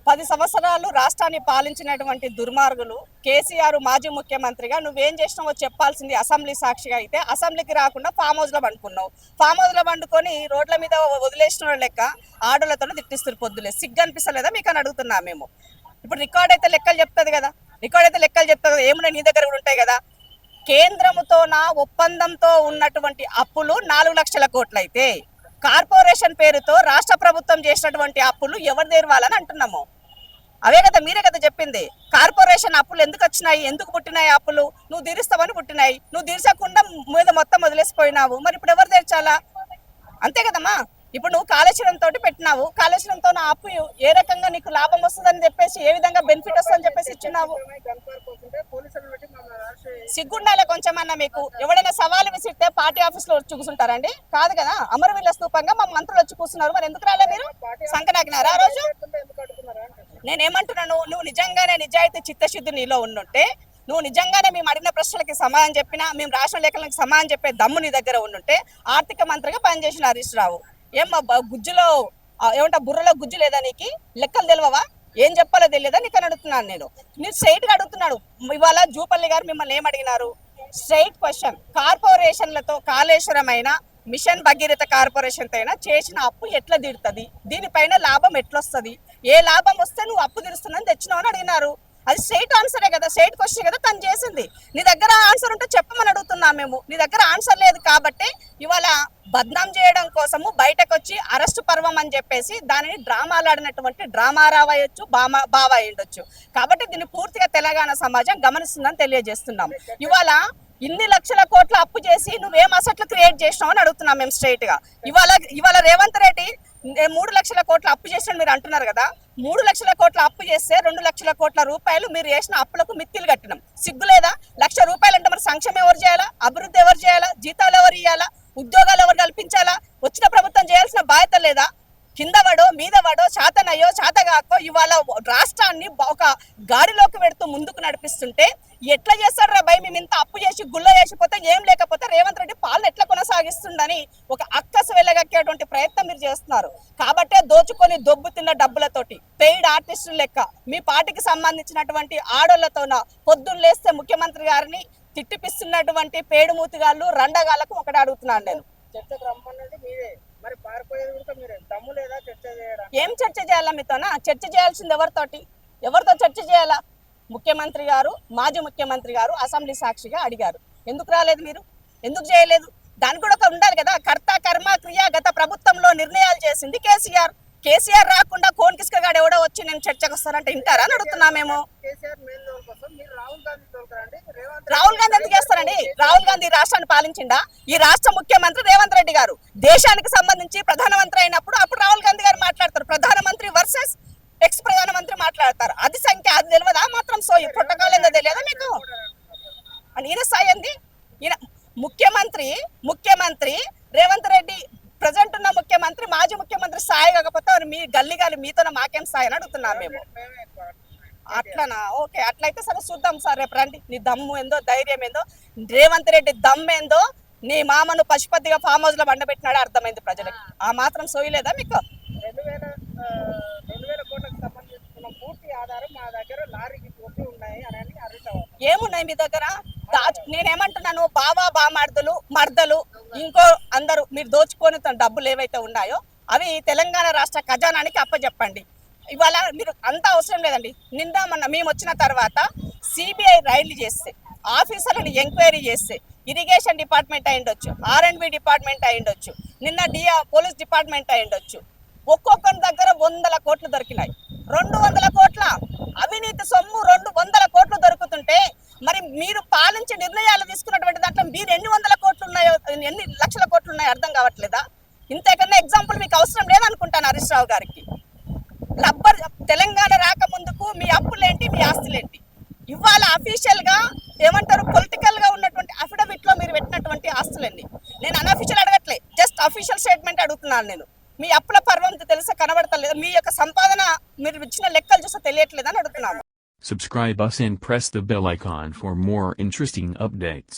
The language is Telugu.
10 సంవత్సరాలు రాష్ట్రాన్ని పాలించినటువంటి దుర్మార్గులు కేసీఆర్ మాజీ ముఖ్యమంత్రిగా నువ్వేం చేసినావో చెప్పాల్సింది అసెంబ్లీ సాక్షిగా. అయితే అసెంబ్లీకి రాకుండా ఫామ్ హౌస్ లో పండుకున్నావు. ఫామ్ హౌస్ లో పండుకొని రోడ్ల మీద వదిలేసిన లెక్క ఆడోళ్లతో తిట్టిస్తారు. పొద్దులే సిగ్గు అనిపిస్తలేదా మీకు అని అడుగుతున్నా మేము. ఇప్పుడు రికార్డ్ అయితే లెక్కలు చెప్తుంది కదా, ఏమున్నాయి నీ దగ్గర కూడా ఉంటాయి కదా. కేంద్రముతోన ఒప్పందంతో ఉన్నటువంటి అప్పులు 4 లక్షల కోట్లు అయితే కార్పొరేషన్ పేరుతో రాష్ట్ర ప్రభుత్వం చేసినటువంటి అప్పులు ఎవరు తీర్వాలని అంటున్నాము. అవే కదా, మీరే కదా చెప్పింది. కార్పొరేషన్ అప్పులు ఎందుకు వచ్చినాయి, ఎందుకు పుట్టినాయి అప్పులు? నువ్వు తీరుస్తావని పుట్టినాయి. నువ్వు తీర్చకుండా మీద మొత్తం వదిలేసిపోయినావు. మరి ఇప్పుడు ఎవరు తీర్చాలా? అంతే కదమ్మా. ఇప్పుడు నువ్వు కాళేశ్వరం తోటి పెట్టినావు. కాళేశ్వరంతో నా అప్పు ఏ రకంగా నీకు లాభం వస్తుందని చెప్పేసి, ఏ విధంగా బెనిఫిట్ వస్తుందని చెప్పేసి ఇచ్చినావు. సిగ్గుండాలే కొంచెమన్నా మీకు. ఎవడైనా సవాలు విసిరితే పార్టీ ఆఫీస్ లో వచ్చి కూర్చుంటారండి? కాదు కదా. అమరవీళ్ళ స్తూపంగా మా మంత్రులు వచ్చి కూర్చున్నారు. మరి ఎందుకు రాలే మీరు? సంకనాగినారా ఆ రోజు? నేనేమంటున్నాను, నువ్వు నిజంగానే నిజాయితీ చిత్తశుద్ధి నీలో ఉండుంటే, నువ్వు నిజంగానే మేము అడిగిన ప్రశ్నలకి సమాధానం చెప్పినా, మేము రాష్ట్ర లేఖలకు సమాధానం చెప్పే దమ్ము నీ దగ్గర ఉండుంటే ఆర్థిక మంత్రిగా పనిచేసిన హరీష్ రావు ఏమ్మా గుజ్జులో ఏమంటా బుర్రలో గుజ్జు లేదా? నీకు లెక్కలు తెలియవా? ఏం చెప్పాలో తెలియదా నీకు అని అడుగుతున్నాను నేను. మీరు స్ట్రైట్ గా అడుగుతున్నాడు. ఇవాళ జూపల్లి గారు మిమ్మల్ని ఏమడిగినారు? Straight question. కార్పొరేషన్లతో కాళేశ్వరమైన మిషన్ భగీరథ కార్పొరేషన్ అయినా చేసిన అప్పు ఎట్లా తీరుతుంది? దీనిపైన లాభం ఎట్లొస్తుంది? ఏ లాభం వస్తే నువ్వు అప్పు తీరుస్తున్నావు తెచ్చినావు అని అడిగినారు. అది స్ట్రైట్ ఆన్సరే కదా, స్ట్రైట్ క్వశ్చన్ కదా తను చేసింది. నీ దగ్గర ఆన్సర్ ఉంటే చెప్పమని అడుగుతున్నాం మేము. నీ దగ్గర ఆన్సర్ లేదు కాబట్టి ఇవాళ బద్నాం చేయడం కోసము బయటకు వచ్చి అరెస్ట్ పర్వం అని చెప్పేసి దానిని డ్రామాలు ఆడినటువంటి డ్రామారావు అయ్యొచ్చు, బావా అయ్యుండొచ్చు. కాబట్టి దీన్ని పూర్తిగా తెలంగాణ సమాజం గమనిస్తుందని తెలియజేస్తున్నాం. ఇవాళ ఇన్ని లక్షల కోట్ల అప్పు చేసి నువ్వేం అసెట్లు క్రియేట్ చేసినావు అని అడుగుతున్నాం మేము స్ట్రైట్ గా. ఇవాళ రేవంత్ రెడ్డి 3 లక్షల కోట్ల అప్పు చేసిన మీరు అంటున్నారు కదా. 3 లక్షల కోట్ల అప్పు చేస్తే 2 లక్షల కోట్ల రూపాయలు మీరు చేసిన అప్పులకు మిత్తిలు కట్టినాం. సిగ్గు లేదా? 1,00,000 రూపాయలు అంటే మరి సంక్షేమం ఎవరు చేయాలా? అభివృద్ధి ఎవరు చేయాలా? జీతాలు ఎవరు ఇవ్వాలా? ఉద్యోగాలు ఎవరు కల్పించాలా? వచ్చిన ప్రభుత్వం చేయాల్సిన బాధ్యత లేదా? కింద పడో మీద పడో చేతనయ్యో చేతగాకో ఇవాళ రాష్ట్రాన్ని ఒక గాడిలోకి పెడుతూ ముందుకు నడిపిస్తుంటే ఎట్లా చేస్తాడు రా భయ్? మేము ఇంత అప్పు చేసి గుల్ల చేసిపోతే ఏం లేకపోతే రేవంత్ రెడ్డి పాలన ఎట్లా కొనసాగిస్తుండని ఒక అక్కసు వెళ్ళగక్కేటువంటి ప్రయత్నం మీరు చేస్తున్నారు. కాబట్టే దోచుకొని దొబ్బు తిన్న డబ్బులతోటి పెయిడ్ ఆర్టిస్టులు లెక్క మీ పార్టీకి సంబంధించినటువంటి ఆడోళ్లతోన పొద్దున్న లేస్తే ముఖ్యమంత్రి గారిని తిట్టిపిస్తున్నటువంటి పేడుమూతిగాళ్ళు రండగాళ్లకు ఒకటి అడుగుతున్నాను నేను. ఏం చర్చ చేయాలా మీతోనా? చర్చ చేయాల్సింది ఎవరితో చర్చ చేయాలా? ముఖ్యమంత్రి గారు, మాజీ ముఖ్యమంత్రి గారు అసెంబ్లీ సాక్షిగా అడిగారు. ఎందుకు రాలేదు మీరు? ఎందుకు చేయలేదు? దానికి కూడా ఒక ఉండాలి కదా. కర్త కర్మ క్రియ గత ప్రభుత్వంలో నిర్ణయాలు చేసింది కేసీఆర్ రాకుండా కోన్ కిస్కగాడు ఎవడో వచ్చి నేను చర్చకు వస్తానంటే వింటారా అని అడుగుతున్నా మేము. రాహుల్ గాంధీ ఎందుకు చేస్తారండి? రాహుల్ గాంధీ రాష్ట్రాన్ని పాలించిండా? ఈ రాష్ట్ర ముఖ్యమంత్రి రేవంత్ రెడ్డి గారు దేశానికి సంబంధించి ప్రధానమంత్రి అయినప్పుడు అప్పుడు రాహుల్ గాంధీ గారు మాట్లాడతారు. ప్రధానమంత్రి వర్సెస్ ఎక్స్ ప్రధానమంత్రి మాట్లాడతారు. అది సంఖ్య, అది తెలియదా? మాత్రం సో ఈ ప్రోటోకాల్ ఏందో తెలియదా మీకు? ఈయన స్థాయి ఏంది? ఈయన ముఖ్యమంత్రి రేవంత్ రెడ్డి ప్రజెంట్ ఉన్న ముఖ్యమంత్రి, మాజీ ముఖ్యమంత్రి స్థాయి కాకపోతే మీ గల్లి మీతో మాకేం స్థాయి అని అడుగుతున్నాం మేము. అట్లనా? ఓకే, అట్లయితే సరే చూద్దాం సార్. రేపు రండి. నీ దమ్ము ఏందో, ధైర్యం ఏందో, రేవంత్ రెడ్డి దమ్మేందో. నీ మామను పశుపతిగా ఫామ్ హౌస్ లో బండబెట్టినాడే అర్థమైంది ప్రజలకి. ఆ మాత్రం సోయలేదా మీకు? 2,000 కోట్లకు సంబంధించిన పూర్తి ఆధారం మా దగ్గర లారీకి పూర్తి ఉన్నాయి అని ఏమున్నాయి మీ దగ్గర? నేనేమంటున్నాను, మర్దలు ఇంకో అందరూ మీరు దోచుకొని డబ్బులు ఏవైతే ఉన్నాయో అవి తెలంగాణ రాష్ట్ర ఖజానానికి అప్పచెప్పండి. ఇవాళ మీరు అంత అవసరం లేదండి. మొన్న మేము వచ్చిన తర్వాత సిబిఐ రైళ్లు చేస్తే, ఆఫీసర్లను ఎంక్వైరీ చేస్తే, ఇరిగేషన్ డిపార్ట్మెంట్ అయ్యుండొచ్చు, R&B డిపార్ట్మెంట్ అయ్యుండొచ్చు, నిన్న పోలీస్ డిపార్ట్మెంట్ అయ్యుండొచ్చు, ఒక్కొక్కరి దగ్గర 100 కోట్లు దొరికినాయి. 200 కోట్ల అవినీతి సొమ్ము 200 కోట్లు దొరుకుతుంటే మరి మీరు పాలించి నిర్ణయాలు తీసుకున్నటువంటి దాంట్లో మీరు ఎన్ని 100 కోట్లు ఉన్నాయో, ఎన్ని లక్షల కోట్లు ఉన్నాయో అర్థం కావట్లేదా? ఇంతకన్నా ఎగ్జాంపుల్ మీకు అవసరం లేదనుకుంటాను హరీష్ రావు గారికి. తెలంగాణ రాకముందుకు మీ అప్పులేంటి, మీ ఆస్తులేంటి? ఇవాళ అఫీషియల్ గా ఏమంటారు, పొలిటికల్ గా ఉన్నటువంటి అఫిడవిట్ లో మీరు పెట్టినటువంటి ఆస్తులండి. నేను అన్అఫీషియల్ అడగట్లే, జస్ట్ అఫీషియల్ స్టేట్మెంట్ అడుగుతున్నాను నేను. మీ అప్పుల పర్వం తెలిసే కనబడతలేదు, మీ యొక్క సంపాదన మీరు ఇచ్చిన లెక్కలు చూస్తే తెలియట్లేదని అడుగుతున్నాను. Subscribe us and press the bell icon for more interesting updates.